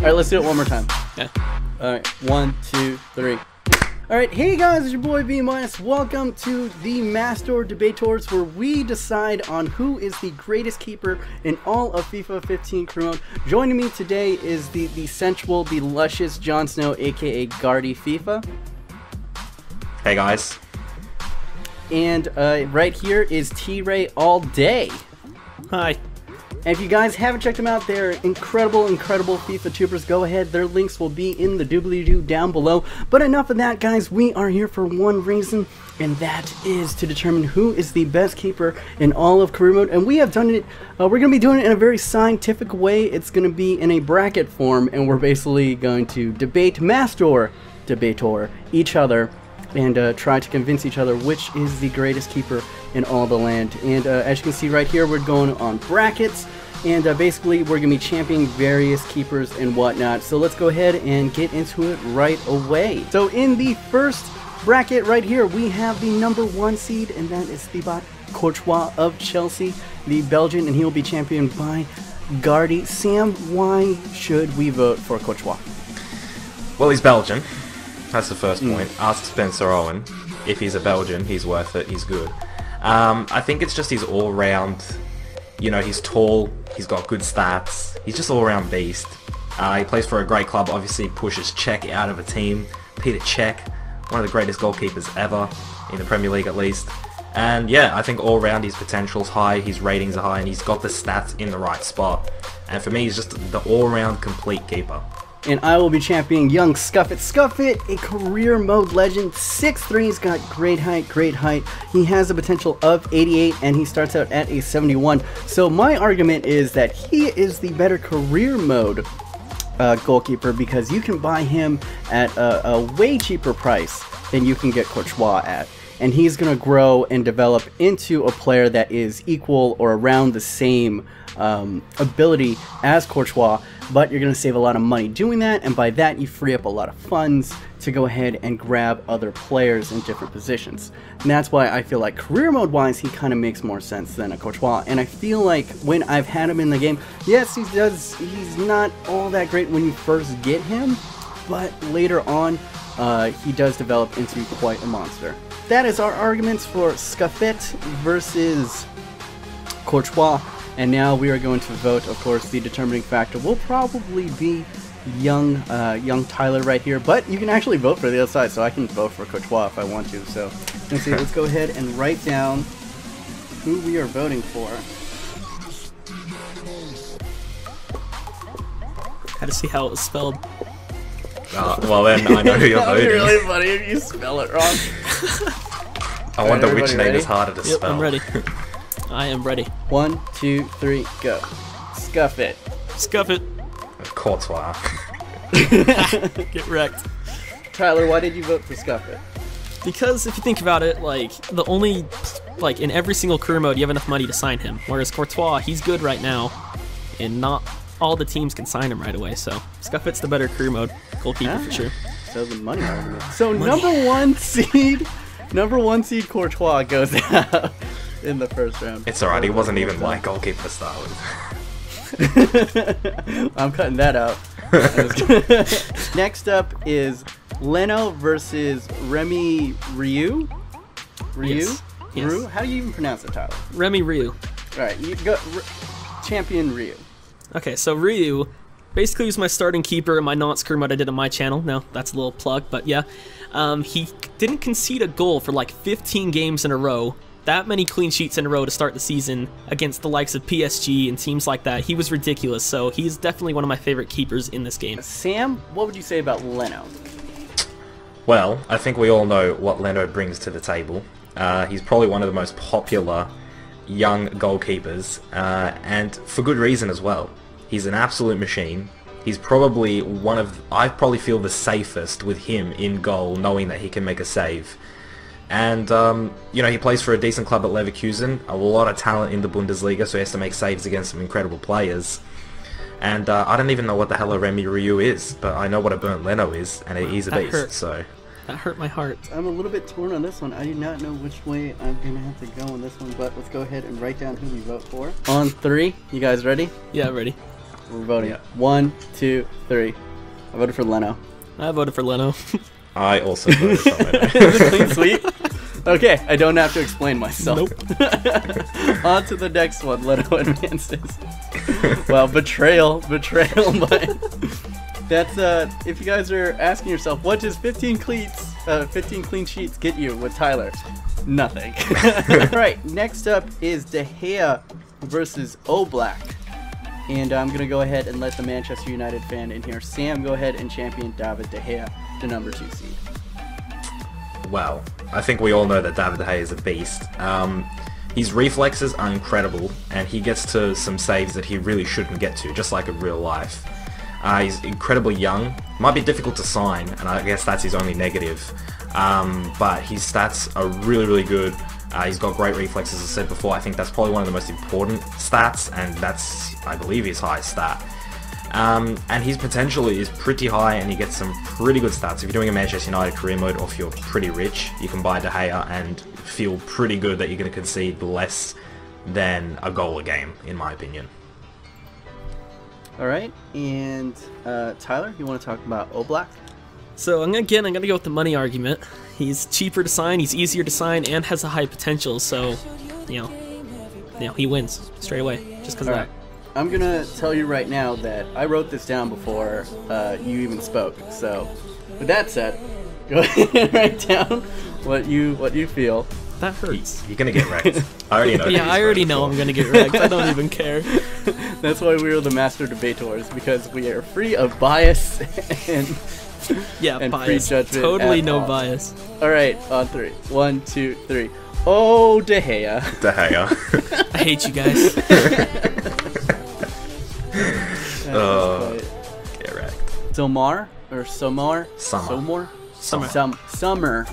right, let's do it one more time. Yeah. All right, 1, 2, 3. All right, hey guys, it's your boy B-. Welcome to the Mastour Debatours, where we decide on who is the greatest keeper in all of FIFA 15 career mode. Joining me today is the sensual, the luscious Jon Snow, aka GardieFIFA. Hey guys. And right here is TRAYALLDAY. Hi. And if you guys haven't checked them out, they're incredible FIFA tubers. Go ahead, their links will be in the doobly-doo down below. But enough of that, guys. We are here for one reason, and that is to determine who is the best keeper in all of career mode. And we have done it, we're going to be doing it in a very scientific way. It's going to be in a bracket form, and we're basically going to debate Mastour Debatour each other and try to convince each other which is the greatest keeper in all the land. And as you can see right here, we're going on brackets, and basically we're going to be championing various keepers and whatnot. So let's go ahead and get into it right away. So in the first bracket right here, we have the #1 seed, and that is Thibaut Courtois of Chelsea, the Belgian, and he will be championed by Gardie. Sam, why should we vote for Courtois? Well, he's Belgian. That's the first point. Ask Spencer Owen. If he's a Belgian, he's worth it. He's good. I think it's just his all-round, you know, he's tall, he's got good stats, he's just all-round beast. He plays for a great club, obviously pushes Cech out of a team. Peter Cech, one of the greatest goalkeepers ever, in the Premier League at least. And yeah, I think all-round his potential's high, his ratings are high, and he's got the stats in the right spot. And for me, he's just the all-round complete keeper. And I will be championing young Scuffit. Scuffit, a career mode legend, 6'3", he's got great height. He has the potential of 88, and he starts out at a 71. So my argument is that he is the better career mode goalkeeper, because you can buy him at a way cheaper price than you can get Courtois at. And he's going to grow and develop into a player that is equal or around the same ability as Courtois, but you're going to save a lot of money doing that, and by that you free up a lot of funds to go ahead and grab other players in different positions. And that's why I feel like career mode wise he kind of makes more sense than a Courtois. And I feel like when I've had him in the game, yes, he's not all that great when you first get him, but later on he does develop into quite a monster. That is our arguments for Scuffit versus Courtois. And now we are going to vote. Of course, the determining factor will probably be young Tyler right here. But you can actually vote for the other side, so I can vote for Courtois if I want to. So let's go ahead and write down who we are voting for. Had to see how it was spelled. Well then, I know who you're voting. That would be really funny if you spell it wrong. I wonder which name is harder to spell. I'm ready. I am ready. 1, 2, 3, go. Scuff it. Scuff it. Courtois. Get wrecked. Tyler, why did you vote for Scuff it? Because if you think about it, like, in every single career mode, you have enough money to sign him. Whereas Courtois, he's good right now, and not all the teams can sign him right away. So Scuff it's the better career mode goalkeeper for sure. So the money argument. So #1 seed Courtois goes out in the first round. It's alright, he wasn't even my goalkeeper to start with. I'm cutting that out. Next up is Leno versus Remy Ryu. Yes. Ryu? How do you even pronounce it, Tyler? Remy Ryu. Alright, you go champion Ryu. Okay, so Ryu basically was my starting keeper in my career mode I did on my channel. No, that's a little plug, but yeah. He didn't concede a goal for like 15 games in a row. That many clean sheets in a row to start the season against the likes of PSG and teams like that. He was ridiculous, so he's definitely one of my favorite keepers in this game. Sam, what would you say about Leno? Well, I think we all know what Leno brings to the table. He's probably one of the most popular young goalkeepers, and for good reason as well. He's an absolute machine. He's probably I probably feel the safest with him in goal, knowing that he can make a save. And, you know, he plays for a decent club at Leverkusen, a lot of talent in the Bundesliga, so he has to make saves against some incredible players. And I don't even know what the hell a Remy Ryu is, but I know what a Burnt Leno is, and he's a beast, hurt. So... That hurt my heart. I'm a little bit torn on this one. I do not know which way I'm going to have to go on this one, but let's go ahead and write down who we vote for. On 3, you guys ready? Yeah, ready. We're voting. Yeah. 1, 2, 3. I voted for Leno. I voted for Leno. I also voted for Leno. Is it clean sweep? Okay, I don't have to explain myself. Nope. On to the next one. Leno advances. Well, betrayal, but that's if you guys are asking yourself, what does 15 clean sheets get you with Tyler? Nothing. Alright, next up is De Gea versus Oblak. And I'm going to go ahead and let the Manchester United fan in here. Sam, go ahead and champion David De Gea, the number 2 seed. Well, I think we all know that David De Gea is a beast. His reflexes are incredible, and he gets to some saves that he really shouldn't get to, just like in real life. He's incredibly young. Might be difficult to sign, and I guess that's his only negative. But his stats are really, really good. He's got great reflexes, as I said before. I think that's probably one of the most important stats, and that's, I believe, his highest stat. And his potential is pretty high, and he gets some pretty good stats. If you're doing a Manchester United career mode, or if you're pretty rich, you can buy De Gea and feel pretty good that you're going to concede less than a goal a game, in my opinion. Alright, and Tyler, you want to talk about Oblak? So I'm gonna go with the money argument. He's cheaper to sign, he's easier to sign, and has a high potential. So, you know, he wins straight away just because of that. I'm gonna tell you right now that I wrote this down before you even spoke. So, with that said, go ahead and write down what you feel. That hurts. You're gonna get wrecked. I already know. Yeah, I already know I'm gonna get wrecked. I don't even care. That's why we are the Mastour Debatours, because we are free of bias and and bias. free judgment. Totally at no all. bias. All right, on 3. 1, 2, 3. Oh, De Gea. De Gea. I hate you guys. Get wrecked. Somar or Somar? Summer. Summer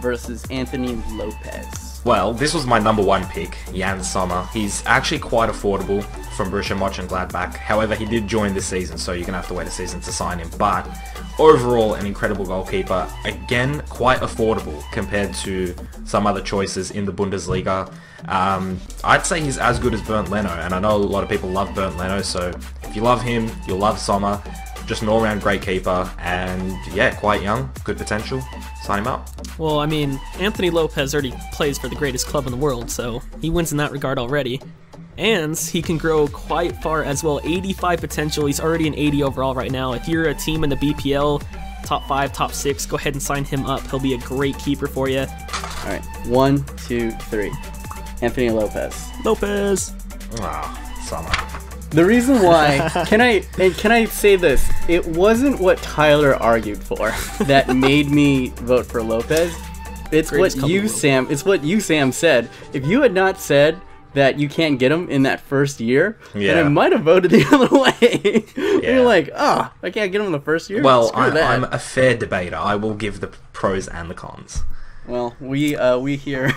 versus Anthony Lopez. Well, this was my number 1 pick, Jan Sommer. He's actually quite affordable from Borussia Mönchengladbach. However, he did join this season, so you're going to have to wait a season to sign him. But overall, an incredible goalkeeper. Again, quite affordable compared to some other choices in the Bundesliga. I'd say he's as good as Bernd Leno, and I know a lot of people love Bernd Leno, so if you love him, you'll love Sommer. Just an all-round great keeper, and yeah, quite young, good potential. Sign him up. Well, I mean, Anthony Lopez already plays for the greatest club in the world, so he wins in that regard already. And he can grow quite far as well. 85 potential, he's already an 80 overall right now. If you're a team in the BPL, top 5, top 6, go ahead and sign him up. He'll be a great keeper for you. Alright, 1, 2, 3. Anthony Lopez. Lopez! Sommer. The reason why, can I say this? It wasn't what Tyler argued for that made me vote for Lopez. It's what you, Sam, said. If you had not said that you can't get him in that first year, then I might have voted the other way. You're like, I can't get him in the first year? Well, I'm a fair debater. I will give the pros and the cons. Well, we here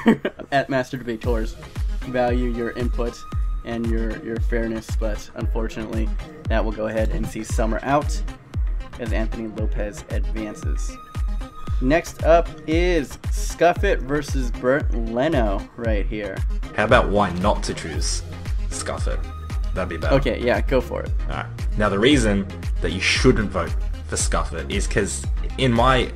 at Mastour Debatours value your input and your fairness, but unfortunately, that will go ahead and see Sommer out as Anthony Lopez advances. Next up is Scuffit versus Bernd Leno right here. How about why not to choose Scuffit? That'd be better. Okay, yeah, go for it. Alright. Now, the reason that you shouldn't vote for Scuffit is because in my,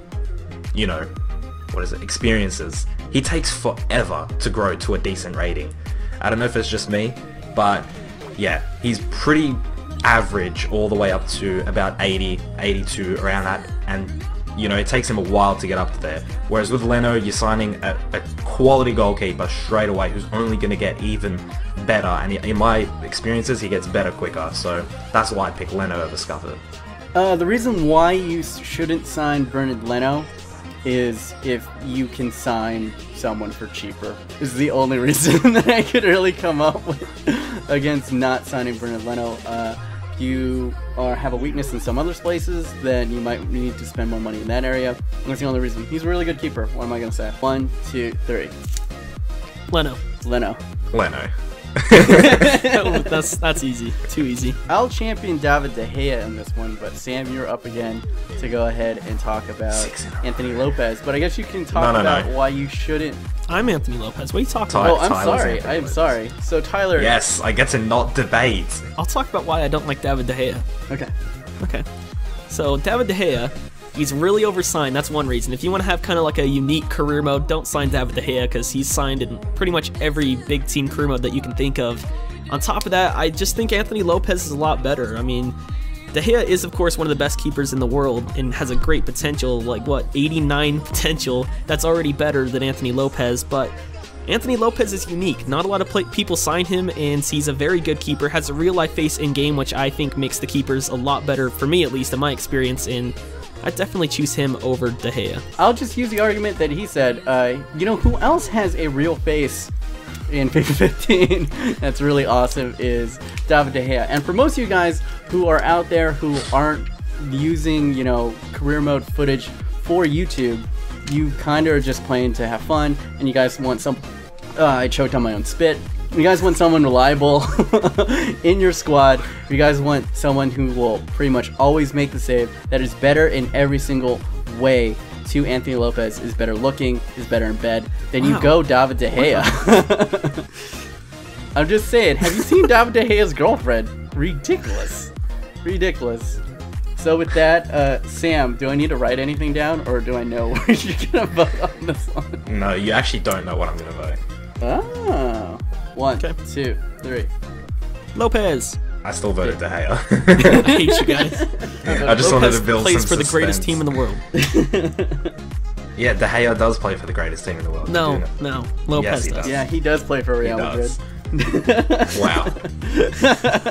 experiences, he takes forever to grow to a decent rating. I don't know if it's just me, but yeah, he's pretty average all the way up to about 80, 82, around that, and it takes him a while to get up to there. Whereas with Leno, you're signing a quality goalkeeper straight away who's only going to get even better, and in my experiences, he gets better quicker, so that's why I pick Leno over Scuffit. The reason why you shouldn't sign Bernd Leno is if you can sign someone for cheaper. Is the only reason that I could really come up with against not signing Bernd Leno. If you have a weakness in some other places, then you might need to spend more money in that area. And that's the only reason. He's a really good keeper. What am I going to say? 1, 2, 3. Leno. Leno. Leno. That's easy. Too easy. I'll champion David De Gea in this one, but Sam, you're up again to go ahead and talk about Anthony Lopez. But I guess you can talk about why you shouldn't. I'm Anthony Lopez. What are you talking about? Oh, I'm sorry. I'm sorry. So Tyler. Yes, I get to not debate. I'll talk about why I don't like David De Gea. Okay. So David De Gea, he's really oversigned. That's one reason. If you want to have kind of like a unique career mode, don't sign David De Gea because he's signed in pretty much every big team career mode that you can think of. On top of that, I just think Anthony Lopez is a lot better. I mean, De Gea is, of course, one of the best keepers in the world and has a great potential, like, 89 potential. That's already better than Anthony Lopez, but Anthony Lopez is unique. Not a lot of people sign him, and he's a very good keeper, has a real-life face in-game, which I think makes the keepers a lot better, for me at least, in my experience, and I'd definitely choose him over De Gea. I'll just use the argument that he said, you know, who else has a real face in FIFA 15 that's really awesome is David De Gea. And for most of you guys who are out there who aren't using, you know, career mode footage for YouTube, you kind of are just playing to have fun, and you guys want some I choked on my own spit. You guys want someone reliable in your squad. You guys want someone who will pretty much always make the save, that is better in every single way to Anthony Lopez, is better looking, is better in bed, then you go David De Gea. I'm just saying, have you seen David De Gea's girlfriend? Ridiculous. Ridiculous. So with that, Sam, do I need to write anything down, or do I know where you're going to vote on this one? No, you actually don't know what I'm going to vote. Oh. 1, 2, 3. Lopez. I still voted De Gea. I hate you guys. I just wanted to build plays some for the suspense. greatest team in the world. Yeah, De Gea does play for the greatest team in the world. No, Lopez Yes, he does. does. Yeah, he does play for Real Madrid. Wow.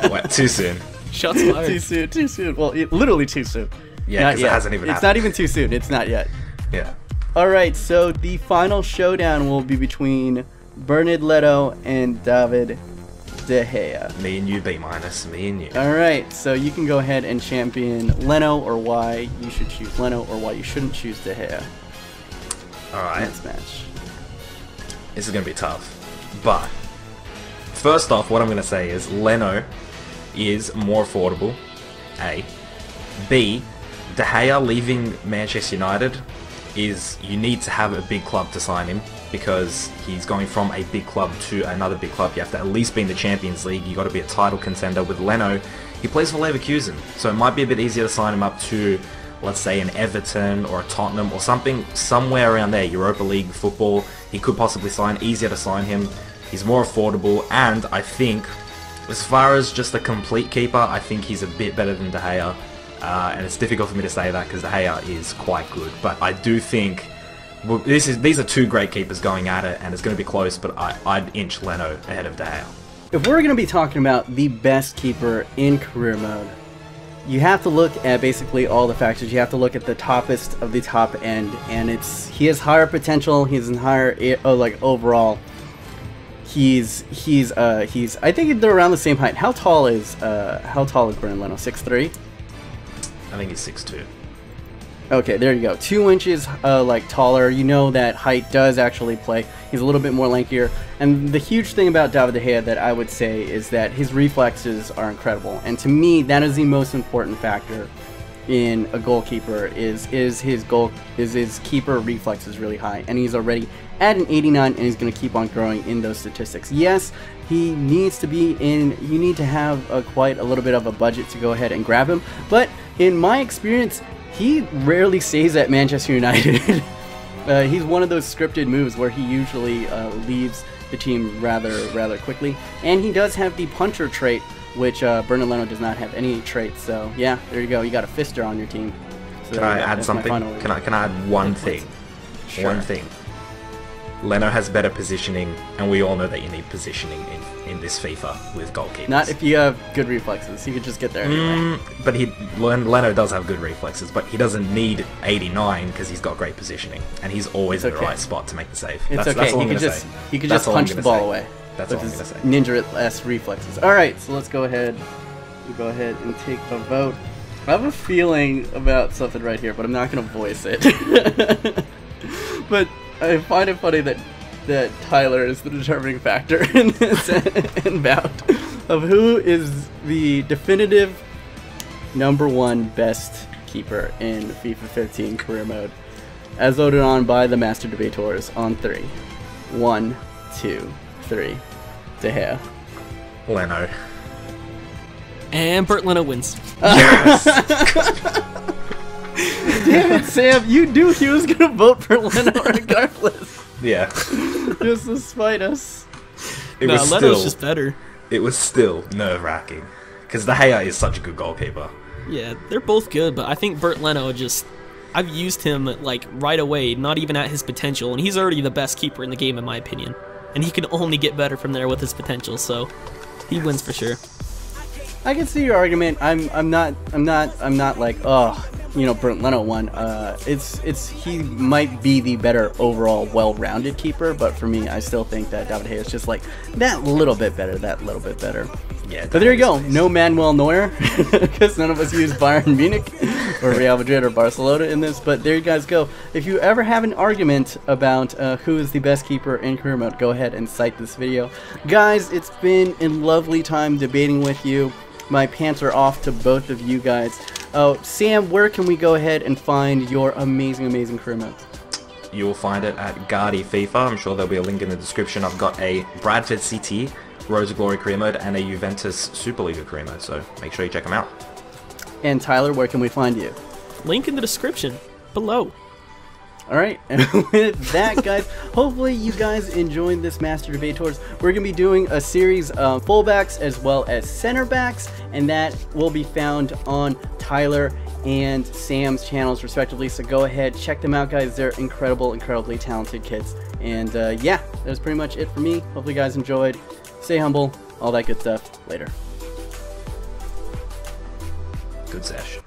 What, too soon? Shots fired. Too soon. Well, literally too soon. Yeah, because it hasn't even It's happened. not even too soon. It's not yet. Yeah. Alright, so the final showdown will be between Bernard Leto and David De Gea. Me and you, B-, me and you. Alright, so you can go ahead and champion Leno, or why you should choose Leno, or why you shouldn't choose De Gea. Alright. Next match. This is going to be tough. But, first off, what I'm going to say is Leno is more affordable, A. B, De Gea leaving Manchester United is, you need to have a big club to sign him, because he's going from a big club to another big club. You have to at least be in the Champions League. You got to be a title contender. With Leno, he plays for Leverkusen, so it might be a bit easier to sign him up to, let's say, an Everton or a Tottenham or something, somewhere around there. Europa League football, he could possibly sign. Easier to sign him. He's more affordable, and I think, as far as just a complete keeper, I think he's a bit better than De Gea. And it's difficult for me to say that because De Gea is quite good, but I do think, well, these are two great keepers going at it, and it's going to be close, but I'd inch Leno ahead of De Gea. If we're going to be talking about the best keeper in career mode, you have to look at basically all the factors. You have to look at the toppest of the top end, and he has higher potential. He's in higher, like, overall. He's I think they're around the same height. How tall is Bernard Leno? 6'3"? I think he's 6'2". Okay, there you go. 2 inches, like, taller. You know that height does actually play. He's a little bit more lankier. And the huge thing about David De Gea that I would say is that his reflexes are incredible. And to me, that is the most important factor in a goalkeeper. Is his keeper reflexes really high, and he's already at an 89, and he's going to keep on growing in those statistics. Yes, he needs to be in. You need to have quite a little bit of a budget to go ahead and grab him. But in my experience, he rarely stays at Manchester United. He's one of those scripted moves where he usually leaves the team rather quickly. And he does have the puncher trait, which Bernard Leno does not have any traits. So yeah, there you go. You got a fister on your team. So Can I add something? Can I add one thing? Sure. One thing. Leno has better positioning, and we all know that you need positioning in this FIFA with goalkeepers. Not if you have good reflexes. He could just get there anyway. But Leno does have good reflexes, but he doesn't need 89 because he's got great positioning, and he's always in the right spot to make the save. It's That's okay. all I'm He could just punch the ball away. That's all I'm gonna say. Ninja-esque reflexes. All right, so let's go ahead. We'll go ahead and take a vote. I have a feeling about something right here, but I'm not gonna voice it. But I find it funny that that Tyler is the determining factor in this bout of who is the definitive #1 best keeper in FIFA 15 career mode, as voted on by the Mastour Debatours on 3. 1, 2, 3. De Gea. Leno. And Bert Leno wins. Yes. Damn it, Sam! You knew he was gonna vote for Leno regardless. Yeah. Just to spite us. Leno's just better. It was still nerve-wracking because De Gea is such a good goalkeeper. Yeah, they're both good, but I think Bert Leno I've used him like right away, not even at his potential, and he's already the best keeper in the game in my opinion. And he can only get better from there with his potential, so he wins for sure. I can see your argument. I'm not like, oh, you know, Bert Leno won. He might be the better overall well-rounded keeper, but for me, I still think that David Gea is just like that little bit better. Yeah, but there you go. No Manuel Neuer, because none of us use Bayern Munich or Real Madrid or Barcelona in this. But there you guys go. If you ever have an argument about who is the best keeper in career mode, go ahead and cite this video. Guys, it's been a lovely time debating with you. My pants are off to both of you guys. Sam, where can we go ahead and find your amazing career mode? You will find it at GardieFIFA. I'm sure there'll be a link in the description. I've got a Bradford CT Rose of Glory career mode and a Juventus Superliga career mode, so make sure you check them out. And Tyler, where can we find you? Link in the description below. Alright, and with that, guys, hopefully you guys enjoyed this Mastour Debatours. We're going to be doing a series of fullbacks as well as center backs, and that will be found on Tyler and Sam's channels respectively, so go ahead, check them out, guys. They're incredibly talented kids. And yeah, that's pretty much it for me. Hopefully you guys enjoyed. Stay humble, all that good stuff. Later. Good sesh.